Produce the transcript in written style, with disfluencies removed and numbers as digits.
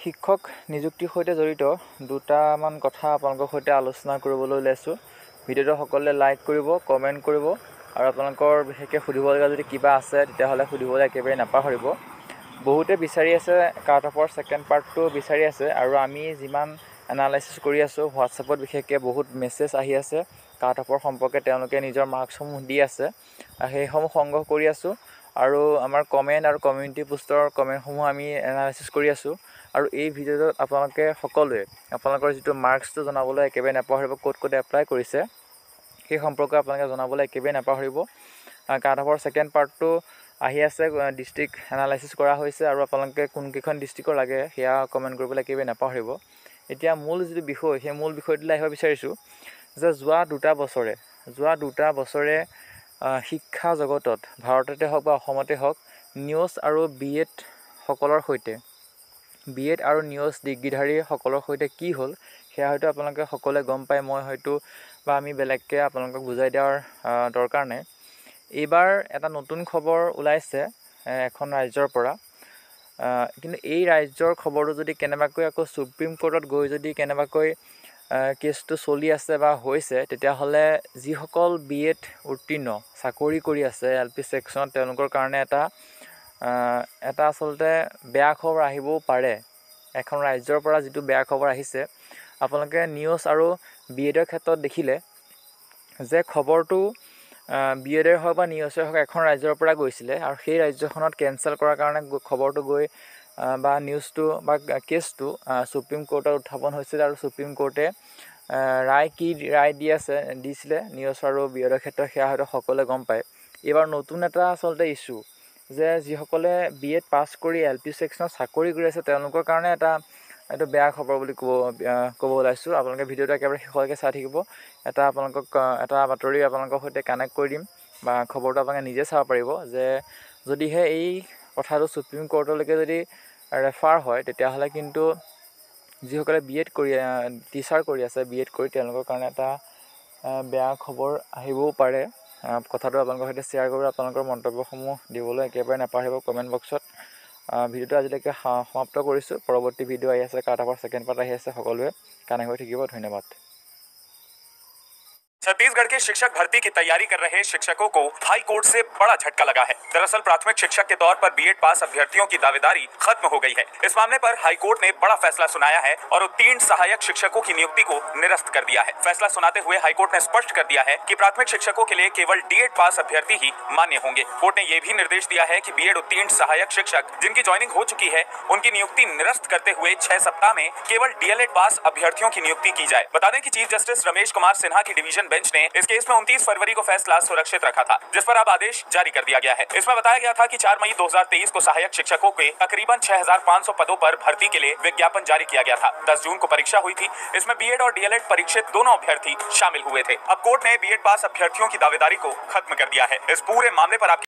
শিক্ষক নিযুক্তিৰ সৈতে জড়িত দুটামান কথা আপোনালোকৰ সৈতে আলোচনা কৰিবলৈ ওলাইছোঁ। ভিডিঅ'টো সকলোৱে লাইক কৰিব, কমেণ্ট কৰিব আৰু আপোনালোকৰ বিশেষকৈ সুধিবলগীয়া যদি কিবা আছে তেতিয়াহ'লে সুধিবলৈ একেবাৰে নাপাহৰিব। বহুতে বিচাৰি আছে কাট অফৰ ছেকেণ্ড পাৰ্টটো বিচাৰি আছে আৰু আমি যিমান এনালাইচিছ কৰি আছোঁ হোৱাটছএপত বিশেষকৈ বহুত মেছেজ আহি আছে কাট অফৰ সম্পৰ্কে, তেওঁলোকে নিজৰ মাৰ্কছসমূহ দি আছে, সেইসমূহ সংগ্ৰহ কৰি আছোঁ আৰু আমাৰ কমেণ্ট আৰু কমিউনিটি পোষ্টৰ কমেণ্টসমূহ আমি এনালাইচিছ কৰি আছোঁ। আৰু এই ভিডিঅ'টোত আপোনালোকে সকলোৱে আপোনালোকৰ যিটো মাৰ্কছটো জনাবলৈ একেবাৰে নাপাহৰিব, ক'ত ক'ত এপ্লাই কৰিছে সেই সম্পৰ্কে আপোনালোকে জনাবলৈ একেবাৰে নাপাহৰিব। কাট অফৰ ছেকেণ্ড পাৰ্টটো আহি আছে, ডিষ্ট্ৰিক্ট এনালাইচিছ কৰা হৈছে আৰু আপোনালোকে কোনকেইখন ডিষ্ট্ৰিক্টৰ লাগে সেয়া কমেণ্ট কৰিবলৈ একেবাৰে নাপাহৰিব। এতিয়া মূল যিটো বিষয়, সেই মূল বিষয়টোলৈ আহিব বিচাৰিছোঁ যে যোৱা দুটা বছৰে শিক্ষা জগতত ভাৰততে হওক বা অসমতে হওক নিউজ আৰু BEd সকলৰ সৈতে আৰু নিউজ ডিগ্ৰীধাৰীসকলৰ সৈতে কি হ'ল সেয়া হয়তো আপোনালোকে সকলোৱে গম পায়, মই হয়তো বা আমি বেলেগকৈ আপোনালোকক বুজাই দিয়াৰ দৰকাৰ নাই। এইবাৰ এটা নতুন খবৰ ওলাইছে এখন ৰাজ্যৰ পৰা, কিন্তু এই ৰাজ্যৰ খবৰটো যদি কেনেবাকৈ আকৌ ছুপ্ৰিম কোৰ্টত গৈ যদি কেনেবাকৈ কেছটো চলি আছে বা হৈছে, তেতিয়াহ'লে যিসকল BEd উত্তীৰ্ণ চাকৰি কৰি আছে LP ছেকশ্যনত তেওঁলোকৰ কাৰণে এটা আচলতে বেয়া খবৰ আহিবও পাৰে। এখন ৰাজ্যৰ পৰা যিটো বেয়া খবৰ আহিছে, আপোনালোকে নিউজ আৰু BEdৰ ক্ষেত্ৰত দেখিলে যে খবৰটো BEdৰ হওক বা নিউজৰ হওক এখন ৰাজ্যৰ পৰা গৈছিলে আৰু সেই ৰাজ্যখনত কেঞ্চেল কৰাৰ কাৰণে খবৰটো গৈ বা নিউজটো বা কেছটো ছুপ্ৰিম কোৰ্টত উত্থাপন হৈছিল আৰু ছুপ্ৰিম কোৰ্টে ৰায় দিছিলে নিউজ আৰু BEdৰ ক্ষেত্ৰত, সেয়া হয়তো সকলোৱে গম পায়। এইবাৰ নতুন এটা আচলতে ইছ্যু যে যিসকলে BEd পাছ কৰি LP ছেকশ্যনত চাকৰি কৰি আছে তেওঁলোকৰ কাৰণে এইটো বেয়া খবৰ বুলি ক'ব ওলাইছোঁ। আপোনালোকে ভিডিঅ'টো একেবাৰে শেষলৈকে চাই থাকিব। এটা বাতৰি আপোনালোকৰ সৈতে কানেক্ট কৰি দিম বা খবৰটো আপোনালোকে নিজে চাব পাৰিব যে যদিহে এই কথাটো ছুপ্ৰিম কোৰ্টলৈকে যদি ৰেফাৰ হয়, তেতিয়াহ'লে কিন্তু যিসকলে টিচাৰ কৰি আছে BEd কৰি তেওঁলোকৰ কাৰণে এটা বেয়া খবৰ আহিবও পাৰে। কথাটো আপোনালোকৰ সৈতে শ্বেয়াৰ কৰি আপোনালোকৰ মন্তব্যসমূহ দিবলৈ একেবাৰে নাপাহৰিব কমেণ্ট বক্সত। ভিডিঅ'টো আজিলৈকে সমাপ্ত কৰিছোঁ। পৰৱৰ্তী ভিডিঅ' আহি আছে, কাট অফৰ ছেকেণ্ড পাৰ্ট আহি আছে, সকলোৱে কানেক্ট হৈ থাকিব। ধন্যবাদ। छत्तीसगढ़ के शिक्षक भर्ती की तैयारी कर रहे शिक्षकों को हाई कोर्ट से बड़ा झटका लगा है। दरअसल प्राथमिक शिक्षक के तौर पर BEd पास अभ्यर्थियों की दावेदारी खत्म हो गई है। इस मामले पर हाई कोर्ट ने बड़ा फैसला सुनाया है और उत्तीर्ण सहायक शिक्षकों की नियुक्ति को निरस्त कर दिया है। फैसला सुनाते हुए हाई कोर्ट ने स्पष्ट कर दिया है कि प्राथमिक शिक्षकों के लिए केवल DEd पास अभ्यर्थी ही मान्य होंगे। कोर्ट ने यह भी निर्देश दिया है कि BEd उत्तीर्ण सहायक शिक्षक जिनकी ज्वाइनिंग हो चुकी है उनकी नियुक्ति निरस्त करते हुए 6 सप्ताह में केवल DLED पास अभ्यर्थियों की नियुक्ति की जाए। बता दें कि चीफ जस्टिस रमेश कुमार सिन्हा की डिवीजन बेंच ने इस केस में 29 फरवरी को फैसला सुरक्षित रखा था, जिस पर अब आदेश जारी कर दिया गया है। इसमें बताया गया था कि 4 मई 2023 को सहायक शिक्षकों के तकरीबन 6500 पदों पर भर्ती के लिए विज्ञापन जारी किया गया था। 10 जून को परीक्षा हुई थी। इसमें BEd और DLED परीक्षित दोनों अभ्यर्थी शामिल हुए थे। अब कोर्ट ने BEd पास अभ्यर्थियों की दावेदारी को खत्म कर दिया है। इस पूरे मामले पर